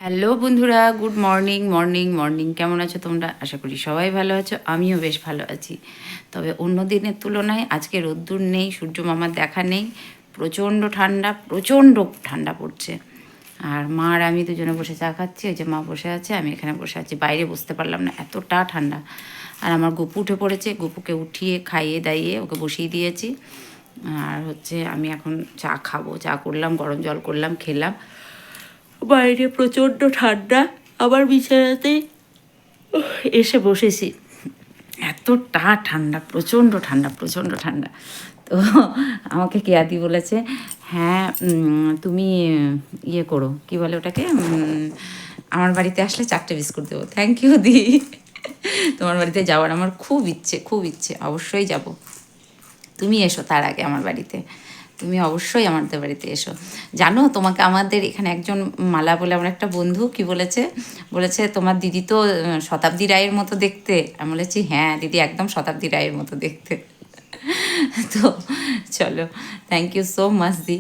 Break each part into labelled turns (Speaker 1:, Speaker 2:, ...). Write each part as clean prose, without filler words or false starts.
Speaker 1: Hello বন্ধুরা, good morning morning morning. কেমন আছো তোমরা? আশা করি সবাই ভালো আছো, আমিও বেশ ভালো আছি। তবে অন্য দিনের তুলনায় আজকে রোদ্দুর নেই, সূর্য মামার দেখা নেই। প্রচণ্ড ঠান্ডা পড়ছে। আর মা আর আমি দুজনে বসে চা খাচ্ছি। ওই যে মা বসে আছে, আমি এখানে বসে আছি। বাইরে বসতে পারলাম না, এতটা ঠান্ডা। আর আমার গপু উঠে পড়েছে, গপুকে উঠিয়ে খাইয়ে দাইয়ে ওকে বসিয়ে দিয়েছি। আর হচ্ছে আমি এখন চা খাবো। চা করলাম, গরম জল করলাম, খেলাম। বাইরে প্রচণ্ড ঠান্ডা। আবার বিছানাতে এসে বসেছি। এতটা ঠান্ডা, প্রচণ্ড ঠান্ডা। তো আমাকে কেয়াদি বলেছে, হ্যাঁ তুমি ইয়ে করো, কি বলে ওটাকে, আমার বাড়িতে আসলে 4টে বিস্কুট দেবো। থ্যাংক ইউ দি। তোমার বাড়িতে যাওয়ার আমার খুব ইচ্ছে, অবশ্যই যাব। তুমি এসো তার আগে আমার বাড়িতে, তুমি অবশ্যই আমাদের বাড়িতে এসো। জানো, তোমাকে আমাদের এখানে একজন মালা বলে আমার একটা বন্ধু কি বলেছে, বলেছে তোমার দিদি তো শতাব্দী রায়ের মতো দেখতে। আমি বলেছি হ্যাঁ দিদি, একদম শতাব্দী রায়ের মতো দেখতে। তো চলো, থ্যাংক ইউ সো মাচ দি।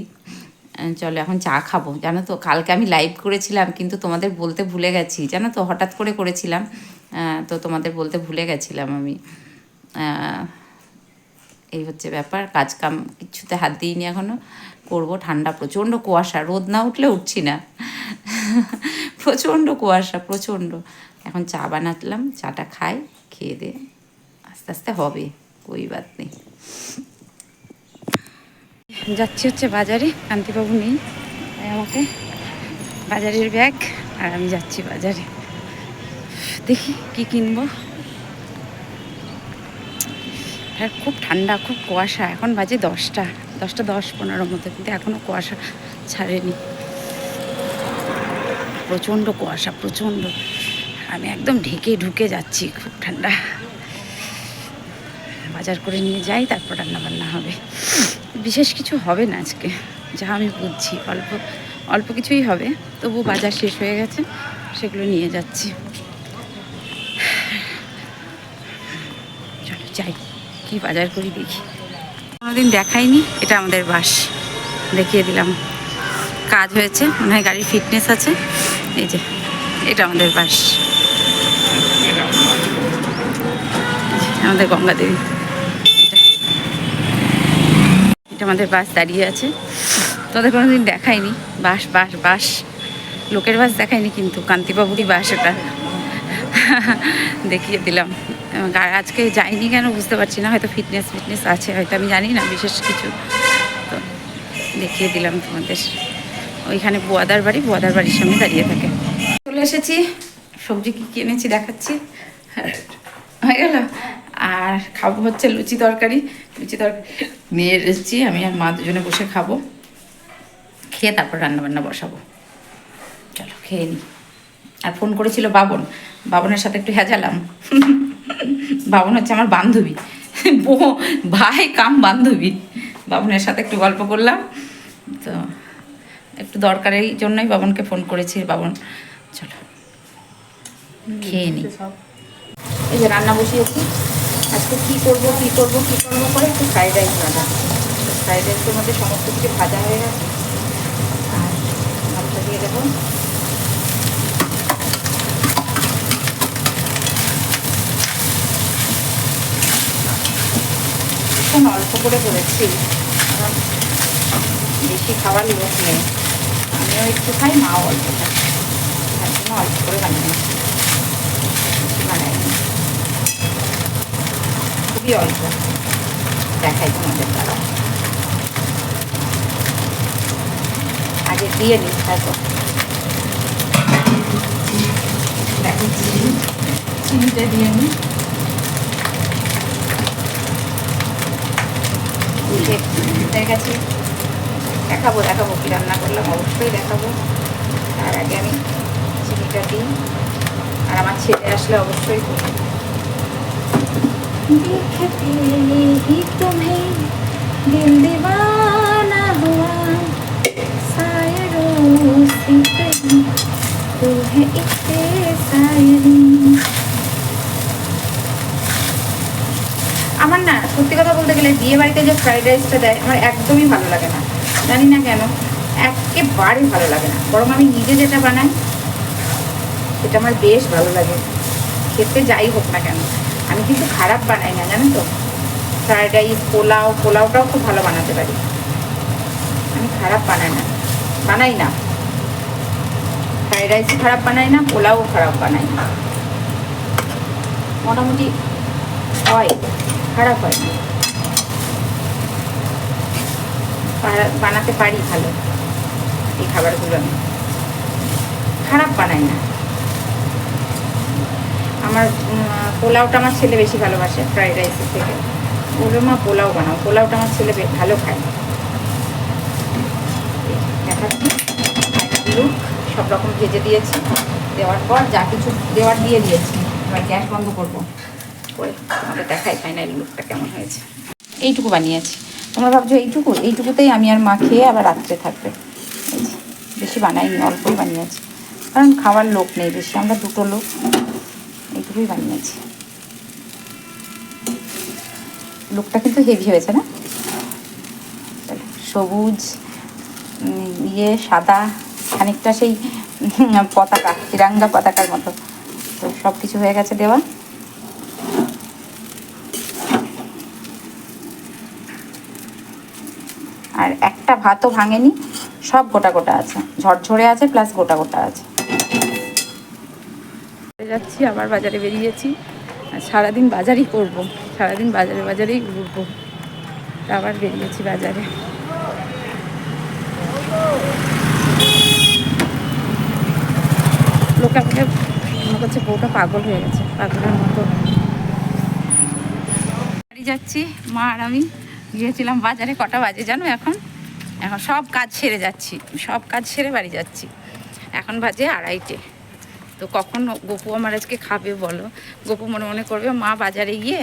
Speaker 1: চলো এখন চা খাবো। জানো তো কালকে আমি লাইভ করেছিলাম, কিন্তু তোমাদের বলতে ভুলে গেছি। জানো তো হঠাৎ করে করেছিলাম, তো তোমাদের বলতে ভুলে গেছিলাম আমি। এই হচ্ছে ব্যাপার, কাজ কাম কিচ্ছুতে হাত দিইনি এখনও, করবো। ঠান্ডা, প্রচণ্ড কুয়াশা, রোদ না উঠলে উঠছি না। প্রচণ্ড কুয়াশা, প্রচণ্ড। এখন চা বানাতলাম, চাটা খাই, খেয়ে দে আস্তে আস্তে হবে, ওই বাদ নেই। যাচ্ছি হচ্ছে বাজারে, কান্তিবাবু নেই, তাই আমাকে বাজারের ব্যাগ, আর আমি যাচ্ছি বাজারে। দেখি কি কিনবো। আর খুব ঠান্ডা, খুব কুয়াশা। এখন বাজে 10:10 মতো, কিন্তু এখনও কুয়াশা ছাড়েনি। প্রচণ্ড কুয়াশা, প্রচণ্ড। আমি একদম ঢুকে যাচ্ছি, খুব ঠান্ডা। বাজার করে নিয়ে যাই, তারপর রান্নাবান্না হবে। বিশেষ কিছু হবে না আজকে, যা আমি বুঝছি। অল্প কিছুই হবে, তবু বাজার শেষ হয়ে গেছে, সেগুলো নিয়ে যাচ্ছি। চলো যাই, কি বাজার করি দেখি। কোনোদিন দেখাইনি, এটা আমাদের বাস, দেখিয়ে দিলাম। কাজ হয়েছে মনে হয়, গাড়ির ফিটনেস আছে। এই যে এটা আমাদের বাস, আমাদের গঙ্গা দেবী। এটা আমাদের বাস দাঁড়িয়ে আছে। তোদের কোনোদিন দেখাইনি, বাস লোকের বাস দেখায়নি, কিন্তু কান্তিবাবুরই বাস এটা। দেখিয়ে দিলাম। আজকে যাইনি কেন বুঝতে পারছি না, হয়তো ফিটনেস আছে, হয়তো আমি জানি না বিশেষ কিছু। তো দেখিয়ে দিলাম তোমাদের। ওইখানে বুয়াদার বাড়ির সামনে দাঁড়িয়ে থাকে। চলে এসেছি, সবজি কী কিনেছি দেখাচ্ছি। হয়ে গেল। আর খাবো হচ্ছে লুচি তরকারি নিয়ে এসেছি। আমি আর মা দুজনে বসে খাবো, খেয়ে তারপর রান্নাবান্না বসাবো। চলো খেয়ে নিই। আর ফোন করেছিল বাবনের সাথে একটু হেজালাম। বাবন হচ্ছে আমার বান্ধবী, ভাই কাম বান্ধবী। বাবনের সাথে একটু গল্প করলাম, তো একটু দরকারের জন্যই বাবনকে ফোন করেছি। বাবন চলো খেয়ে নিই। এই যে রান্না বসিয়েছি। আজকে কী করবো করে একটু ফ্রাইড রাইস ভাজা। ফ্রাইড রাইসের মধ্যে সমস্ত কিছু ভাজা হয়ে গেছে। আর মাছটা দিয়ে দেবো। এখন অল্প করে করেছি, কারণ বেশি খাওয়ার লোক নেই। আমিও একটু খাই, মাও অল্প খাই, তার জন্য অল্প করে বানিয়েছি। বানাইনি, খুবই অল্প। দেখাই তোমাদের দ্বারা, আগে দিয়ে নিই, তারপর দেখো চিনিটা দিয়ে নিই। হয়ে গেছে। দেখাবো কী রান্না করলাম, অবশ্যই দেখাবো। তার আগে আমি চিনিটা দিই, আর আমার ছেলে আসলে অবশ্যই করবো। देखते ही तुम्हें दिल दीवाना हुआ, शायरों से कहीं तू है इतने शायरी। আমার না সত্যি কথা বলতে গেলে বিয়ে বাড়িতে যে ফ্রাইড রাইসটা দেয় আমার একদমই ভালো লাগে না, জানি না কেন, একেবারে ভালো লাগে না। বরং আমি নিজে যেটা বানাই সেটা আমার বেশ ভালো লাগে খেতে, যাই হোক না কেন। আমি কিন্তু খারাপ বানাই না, জানেন তো। ফ্রায়েড রাইস, পোলাওটাও খুব ভালো বানাতে পারি। আমি খারাপ বানাই না। ফ্রায়েড রাইসও খারাপ বানাই না, পোলাও খারাপ বানাই না, মোটামুটি হয়, খারাপ হয় না, বানাতে পারি ভালো। এই খাবারগুলো আমি খারাপ বানাই না। আমার পোলাওটা আমার ছেলে বেশি ভালোবাসে ফ্রাইড রাইসের থেকে। বলবে মা পোলাও বানাও, পোলাওটা আমার ছেলে ভালো খায়। দেখাচ্ছি লুক, সব রকম ভেজে দিয়েছি, দেওয়ার পর যা কিছু দেওয়ার দিয়ে দিয়েছি। এবার গ্যাস বন্ধ করবো করে তোমাদের দেখাই ফাইনাল লুকটা কেমন হয়েছে। এইটুকু বানিয়েছি। তোমরা ভাবছো এইটুকুতেই আমি আর মা খেয়ে আবার রাত্রে থাকবে। বেশি বানাইনি, অল্পই বানিয়েছি, কারণ খাওয়ার লোক নেই বেশি, আমরা দুটো লোক, এইটুকুই বানিয়েছি। লুকটা কিন্তু হেভি হয়েছে না, সবুজ সাদা, খানিকটা সেই পতাকা, তিরঙ্গা পতাকার মতো। তো সব কিছু হয়ে গেছে দেওয়া। আর একটা ভাতও ভাঙেনি, সব গোটা গোটা আছে, ঝরঝরে আছে, প্লাস গোটা গোটা আছে। যাচ্ছি, আবার বাজারে বেরিয়েছি। সারাদিন বাজারই করব, সারাদিন বাজারেই ঘুরবো। আবার বেরিয়েছি বাজারে। লোকে আমাকে মনে করছে বউটা পাগল হয়ে গেছে, পাগলের মতো। বাড়ি যাচ্ছি, মা আর আমি গিয়েছিলাম বাজারে। কটা বাজে জানো এখন সব কাজ সেরে যাচ্ছি, সব কাজ সেরে বাড়ি যাচ্ছি। এখন বাজে 2:30। তো কখন গপু আমার আজকে খাবে বলো? গপু মনে মনে করবে মা বাজারে গিয়ে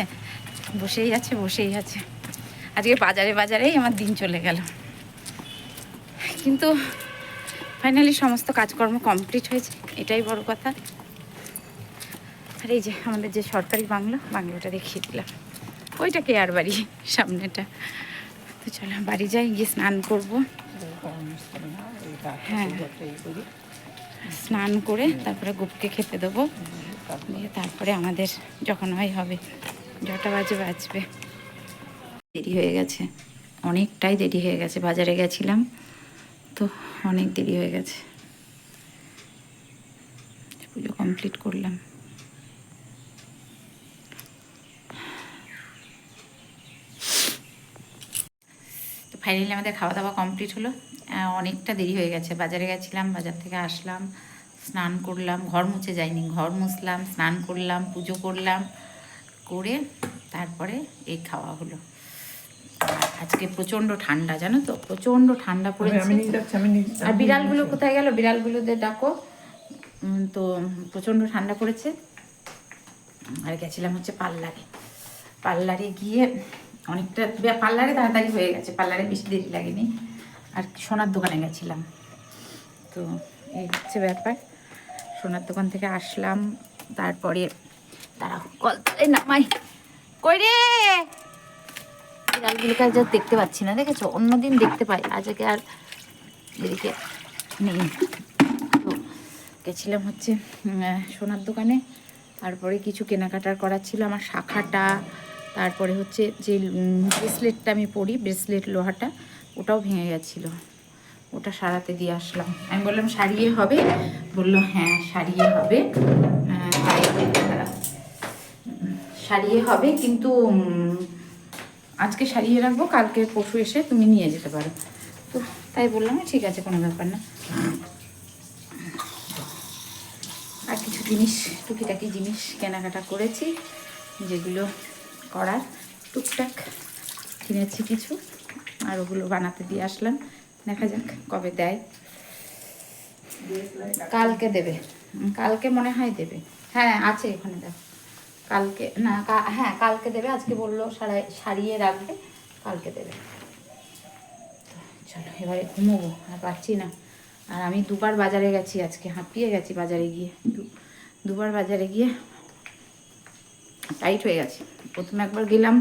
Speaker 1: বসেই আছে। আজকে বাজারেই আমার দিন চলে গেল। কিন্তু ফাইনালি সমস্ত কাজকর্ম কমপ্লিট হয়েছে, এটাই বড় কথা। আর এই যে আমাদের যে সরকারি বাংলোটা দেখিয়ে দিলাম, ওইটা কেয়ার বাড়ি, সামনেটা। তো চলো বাড়ি যাই, গিয়ে স্নান করবো। হ্যাঁ, স্নান করে তারপরে গুপকে খেতে দেবো, দিয়ে তারপরে আমাদের যখন হবে, যটা বাজবে। দেরি হয়ে গেছে, অনেকটাই দেরি হয়ে গেছে। বাজারে গেছিলাম তো অনেক দেরি হয়ে গেছে। পুজো কমপ্লিট করলাম। তো ফাইনালি আমাদের খাওয়া দাওয়া কমপ্লিট হলো। অনেকটা দেরি হয়ে গেছে, বাজারে গেছিলাম, বাজার থেকে আসলাম, স্নান করলাম, ঘর মুছে যায়নি, ঘর মুছলাম, স্নান করলাম, পুজো করলাম, করে তারপরে এই খাওয়া হলো। আজকে প্রচণ্ড ঠান্ডা, জানো তো, প্রচণ্ড ঠান্ডা পড়েছে। আর বিড়ালগুলো কোথায় গেল? বিড়ালগুলোদের ডাকো। তো প্রচণ্ড ঠান্ডা পড়েছে। আর গেছিলাম হচ্ছে পার্লারে গিয়ে অনেকটা, পার্লারে তাড়াতাড়ি হয়ে গেছে, পার্লারে বেশি দেরি লাগেনি। আর সোনার দোকানে গেছিলাম। তো এই হচ্ছে ব্যাপার। সোনার দোকান থেকে আসলাম, তারপরে তারা কলতলায় নামাই। কই রে বিড়ালগুলোকে আজ দেখতে পাচ্ছি না, দেখেছো? অন্যদিন দেখতে পাই, আজকে আর এদিকে নেই। তো গেছিলাম হচ্ছে সোনার দোকানে, তারপরে কিছু কেনাকাটার করার ছিল। আমার শাখাটা, তারপরে হচ্ছে যে ব্রেসলেটটা আমি পরি, ব্রেসলেট লোহাটা, ওটাও ভেঙে গেছিলো, ওটা সারাতে দিয়ে আসলাম। আমি বললাম সারিয়ে হবে, বললো হ্যাঁ সারিয়ে হবে, সারিয়ে হবে, কিন্তু আজকে সারিয়ে রাখবো, কালকে পরশু এসে তুমি নিয়ে যেতে পারো। তো তাই বললাম ঠিক আছে, কোনো ব্যাপার না। আর কিছু জিনিস, টুকিটাকি জিনিস কেনাকাটা করেছি, যেগুলো করার টুকটাক কিনেছি কিছু, আর ওগুলো বানাতে দিয়ে আসলাম। দেখা যাক কবে দেয়। কালকে দেবে, কালকে মনে হয় দেবে। হ্যাঁ আছে এখানে, দেখ কালকে না, হ্যাঁ কালকে দেবে। আজকে বললো সারিয়ে রাখবে, কালকে দেবে। চলো এবারে ঘুমোবো, আর পারছি না। আর আমি দুবার বাজারে গেছি আজকে, হাঁপিয়ে গেছি বাজারে গিয়ে, দুবার বাজারে গিয়ে টাইট হয়ে গেছে। প্রথমে একবার গেলাম,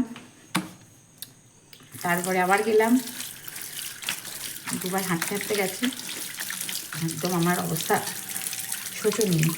Speaker 1: তারপরে আবার গেলাম, দুবার হাঁটতে হাঁটতে গেছি। একদম আমার অবস্থা শোচনীয়।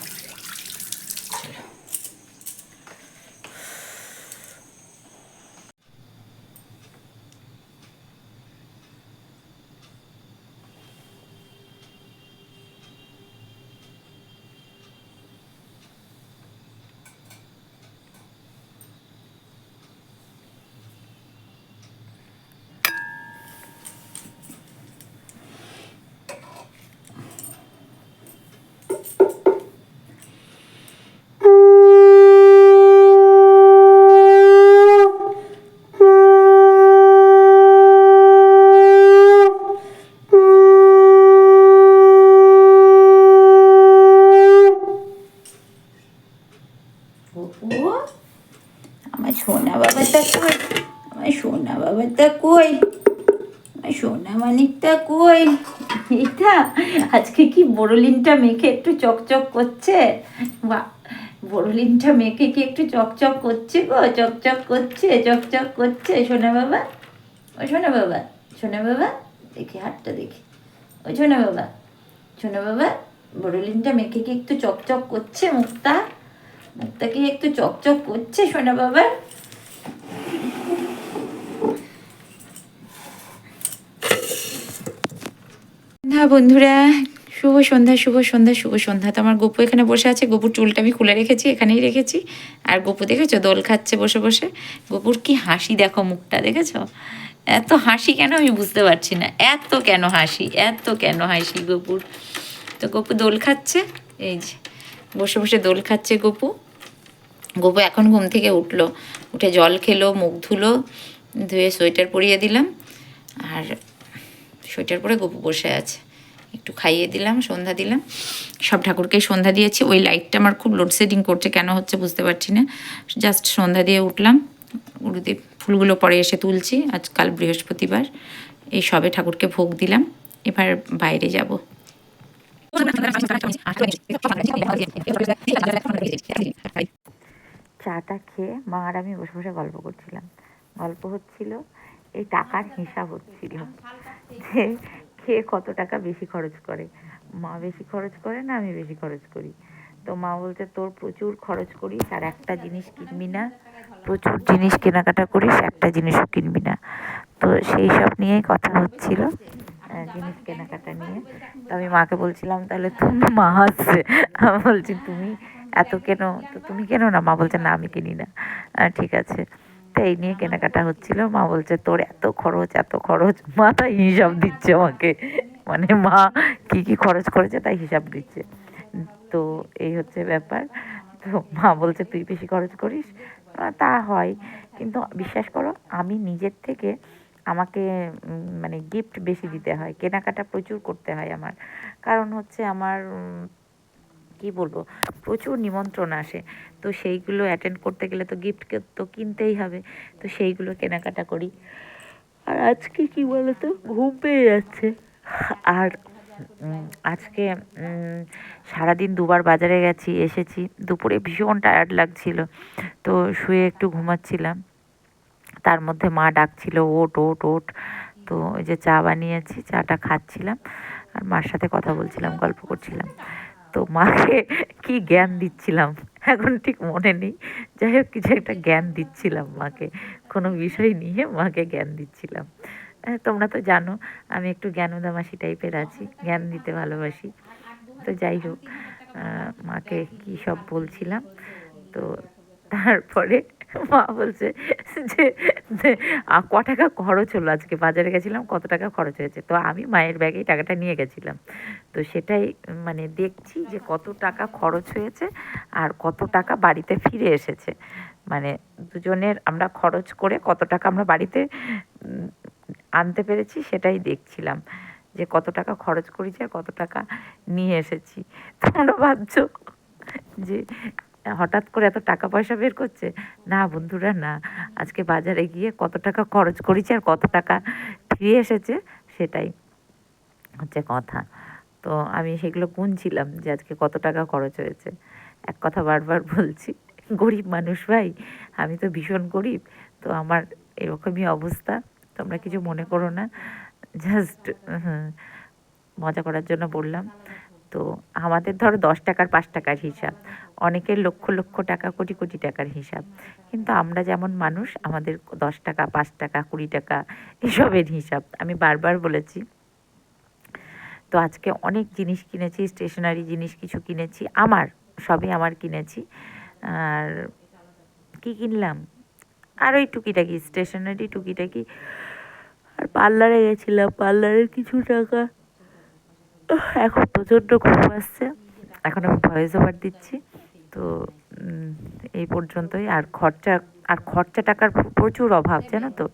Speaker 1: সোনা বাবাটা কই, আমার সোনা বাবাটা কই, আমার সোনা মানিকটা কই। এটা আজকে কি বোরোলিনটা মেখে একটু চকচক করছে, বা বোরোলিনটা মেখে কি একটু চকচক করছে গো, চকচক করছে, চকচক করছে সোনা বাবা। ও সোনা বাবা, সোনা বাবা, দেখি হাতটা দেখি, ও সোনা বাবা, সোনা বাবা, বোরোলিনটা মেখে কি একটু চকচক করছে মুখটা, মুখটা কি একটু চকচক করছে সোনা বাবা। না বন্ধুরা, শুভ সন্ধ্যা, শুভ সন্ধ্যা, শুভ সন্ধ্যা। তো আমার গপু এখানে বসে আছে, গপুর চুলটা আমি খুলে রেখেছি, এখানেই রেখেছি। আর গপু দেখেছো দোল খাচ্ছে বসে বসে। গপুর কি হাসি দেখো, মুখটা দেখেছো? এত হাসি কেন আমি বুঝতে পারছি না, এত কেন হাসি, এত কেন হাসি গপুর। তো গপু দোল খাচ্ছে, এই যে বসে বসে দোল খাচ্ছে গপু। গপু এখন ঘুম থেকে উঠলো, উঠে জল খেলো, মুখ ধুলো, ধুয়ে সোয়েটার পরিয়ে দিলাম। আর সোয়েটার পরে গপু বসে আছে, একটু খাইয়ে দিলাম, সন্ধ্যা দিলাম, সব ঠাকুরকেই সন্ধ্যা দিয়েছি। ওই লাইটটা আমার খুব লোডশেডিং করছে, কেন হচ্ছে বুঝতে পারছি না। জাস্ট সন্ধ্যা দিয়ে উঠলাম, গুরুদেব ফুলগুলো পরে এসে তুলছি, আজকাল বৃহস্পতিবার। এই সবে ঠাকুরকে ভোগ দিলাম, এবার বাইরে যাব। চাটা খেয়ে মা আর আমি বসে বসে গল্প করছিলাম। গল্প হচ্ছিল, এই টাকার হিসাব হচ্ছিল যে কে কত টাকা বেশি খরচ করে। মা বেশি খরচ করে না আমি বেশি খরচ করি। তো মা বলছে তোর প্রচুর খরচ করিস আর একটা জিনিস কিনবি না, প্রচুর জিনিস কেনাকাটা করিস, একটা জিনিসও কিনবি না। তো সেই সব নিয়েই কথা হচ্ছিল, জিনিস কেনাকাটা নিয়ে। তো আমি মাকে বলছিলাম তাহলে তুমি, মা হাসছে, আমি বলছি তুমি এত কেন, তো তুমি কেন না? মা বলছে না আমি কিনি না। ঠিক আছে। তো এই নিয়ে কেনাকাটা হচ্ছিল। মা বলছে তোর এত খরচ, এত খরচ। মা তাই হিসাব দিচ্ছে আমাকে, মানে মা কি কি খরচ করেছে তাই হিসাব দিচ্ছে। তো এই হচ্ছে ব্যাপার। তো মা বলছে তুই বেশি খরচ করিস। তা হয়, কিন্তু বিশ্বাস করো আমি নিজের থেকে আমাকে মানে গিফট বেশি দিতে হয়, কেনাকাটা প্রচুর করতে হয় আমার। কারণ হচ্ছে আমার কি বলবো, প্রচুর নিমন্ত্রণ আসে, তো সেইগুলো অ্যাটেন্ড করতে গেলে তো গিফট তো কিনতেই হবে, তো সেইগুলো কেনাকাটা করি। আর আজকে কি বলতো, ঘুম পেয়ে যাচ্ছে। আর আজকে সারাদিন দুবার বাজারে গেছি, এসেছি, দুপুরে ভীষণ টায়ার্ড লাগছিল, তো শুয়ে একটু ঘুমাচ্ছিলাম। তার মধ্যে মা ডাকছিল ওঠ ওঠ ওঠ। তো ওই যে চা বানিয়েছি, চাটা খাচ্ছিলাম আর মার সাথে কথা বলছিলাম, গল্প করছিলাম। তো মাকে কি জ্ঞান দিচ্ছিলাম এখন ঠিক মনে নেই, যাই হোক কিছু একটা জ্ঞান দিচ্ছিলাম মাকে, কোনো বিষয় নিয়ে মাকে জ্ঞান দিচ্ছিলাম। তোমরা তো জানো আমি একটু জ্ঞানদামাসি টাইপের আছি, জ্ঞান দিতে ভালোবাসি। তো যাই হোক, মাকে কী সব বলছিলাম। তো তারপরে মা বলছে যে ক টাকা খরচ হলো, আজকে বাজারে গেছিলাম কত টাকা খরচ হয়েছে। তো আমি মায়ের ব্যাগেই টাকাটা নিয়ে গেছিলাম, তো সেটাই মানে দেখছি যে কত টাকা খরচ হয়েছে আর কত টাকা বাড়িতে ফিরে এসেছে। মানে দুজনের আমরা খরচ করে কত টাকা আমরা বাড়িতে আনতে পেরেছি সেটাই দেখছিলাম, যে কত টাকা খরচ করেছি আর কত টাকা নিয়ে এসেছি। তোমরা ভাবছো যে হঠাৎ করে এত টাকা পয়সা বের করছে, না বন্ধুরা না, আজকে বাজারে গিয়ে কত টাকা খরচ করেছি আর কত টাকা ফিরে এসেছে সেটাই হচ্ছে কথা। তো আমি সেগুলো গুনছিলাম যে আজকে কত টাকা খরচ হয়েছে। এক কথা বারবার বলছি, গরিব মানুষ ভাই, আমি তো ভীষণ গরিব, তো আমার এরকমই অবস্থা, তোমরা কিছু মনে করো না, জাস্ট মজা করার জন্য বললাম। তো আমাদের ধরো 10 টাকার 5 টাকার হিসাব, অনেকের লক্ষ লক্ষ টাকা, কোটি কোটি টাকার হিসাব, কিন্তু আমরা যেমন মানুষ আমাদের 10 টাকা 5 টাকা 20 টাকা এসবের হিসাব। আমি বারবার বলেছি। তো আজকে অনেক জিনিস কিনেছি, স্টেশনারি জিনিস কিছু কিনেছি, আমার সবই আমার কিনেছি। আর কি কিনলাম, আর ওই টুকিটাকি স্টেশনারি টুকিটাকি, আর পার্লারে গেছিলাম, পার্লারের কিছু টাকা। এখন প্রচণ্ড ঘুম আসছে, এখন আমি ভয়েস ওভার দিচ্ছি। তো এই পর্যন্তই। আর খরচা টাকার প্রচুর অভাব জানো তো।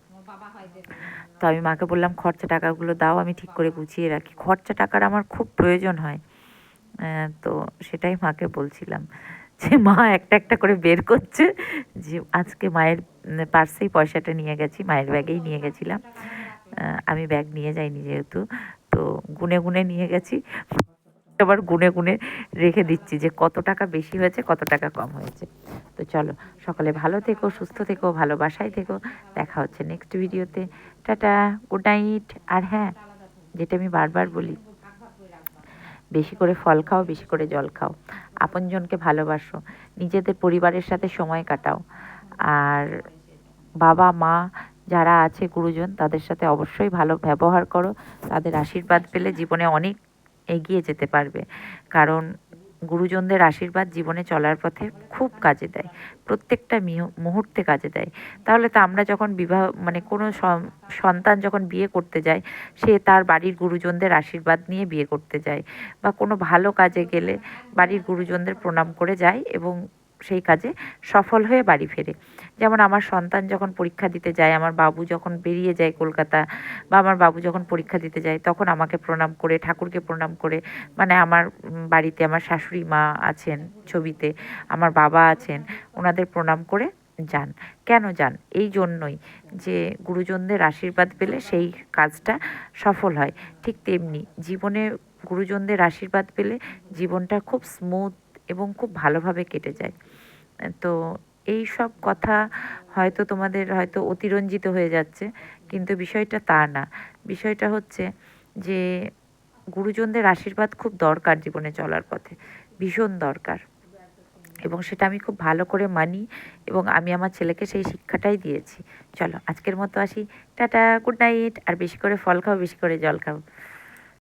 Speaker 1: তো আমি মাকে বললাম খরচা টাকাগুলো দাও, আমি ঠিক করে গুছিয়ে রাখি, খরচা টাকার আমার খুব প্রয়োজন হয়। তো সেটাই মাকে বলছিলাম, যে মা একটা একটা করে বের করছে যে আজকে মায়ের
Speaker 2: পার্সেই পয়সাটা নিয়ে গেছি, মায়ের ব্যাগেই নিয়ে গেছিলাম। আমি ব্যাগ নিয়ে যাইনি যেহেতু, তো গুনে গুনে নিয়ে গেছি। আবার গুনে গুনে রেখে দিচ্ছি যে কত টাকা বেশি হয়েছে, কত টাকা কম হয়েছে। তো চলো, সকালে ভালো থেকো, সুস্থ থেকো, ভালোবাসায় থেকো। দেখা হচ্ছে নেক্সট ভিডিওতে। Tata, good night. আর হ্যাঁ, যেটা আমি বারবার বলি, বেশি করে ফল খাও, বেশি করে জল খাও, আপনজনকে ভালোবাসো, নিজেদের পরিবারের সাথে সময় কাটাও। আর বাবা মা যারা আছে গুরুজন, তাদের সাথে অবশ্যই ভালো ব্যবহার করো। তাদের আশীর্বাদ পেলে জীবনে অনেক এগিয়ে যেতে পারবে। কারণ গুরুজনদের আশীর্বাদ জীবনে চলার পথে খুব কাজে দেয়, প্রত্যেকটা মুহূর্তে কাজে দেয়। তাহলে তো আমরা যখন বিবাহ মানে কোনো সন্তান যখন বিয়ে করতে যায়, সে তার বাড়ির গুরুজনদের আশীর্বাদ নিয়ে বিয়ে করতে যায়, বা কোনো ভালো কাজে গেলে বাড়ির গুরুজনদের প্রণাম করে যায় এবং সেই কাজে সফল হয়ে বাড়ি ফেরে। যেমন আমার সন্তান যখন পরীক্ষা দিতে যায়, আমার বাবু যখন বেরিয়ে যায় কলকাতা, বা আমার বাবু যখন পরীক্ষা দিতে যায়, তখন আমাকে প্রণাম করে, ঠাকুরকে প্রণাম করে, মানে আমার বাড়িতে আমার শাশুড়ি মা আছেন ছবিতে, আমার বাবা আছেন, ওনাদের প্রণাম করে যান। কেন যান? এই জন্যই যে গুরুজনদের আশীর্বাদ পেলে সেই কাজটা সফল হয়। ঠিক তেমনি জীবনে গুরুজনদের আশীর্বাদ পেলে জীবনটা খুব স্মুথ এবং খুব ভালোভাবে কেটে যায়। তো এই সব কথা হয়তো তোমাদের হয়তো অতিরঞ্জিত হয়ে যাচ্ছে, কিন্তু বিষয়টা তা না। বিষয়টা হচ্ছে যে গুরুজনদের আশীর্বাদ খুব দরকার জীবনে চলার পথে, ভীষণ দরকার। এবং সেটা আমি খুব ভালো করে মানি, এবং আমি আমার ছেলেকে সেই শিক্ষাটাই দিয়েছি। চলো, আজকের মতো আসি। Tata, good night. আর বেশি করে ফল খাও, বেশি করে জল খাও।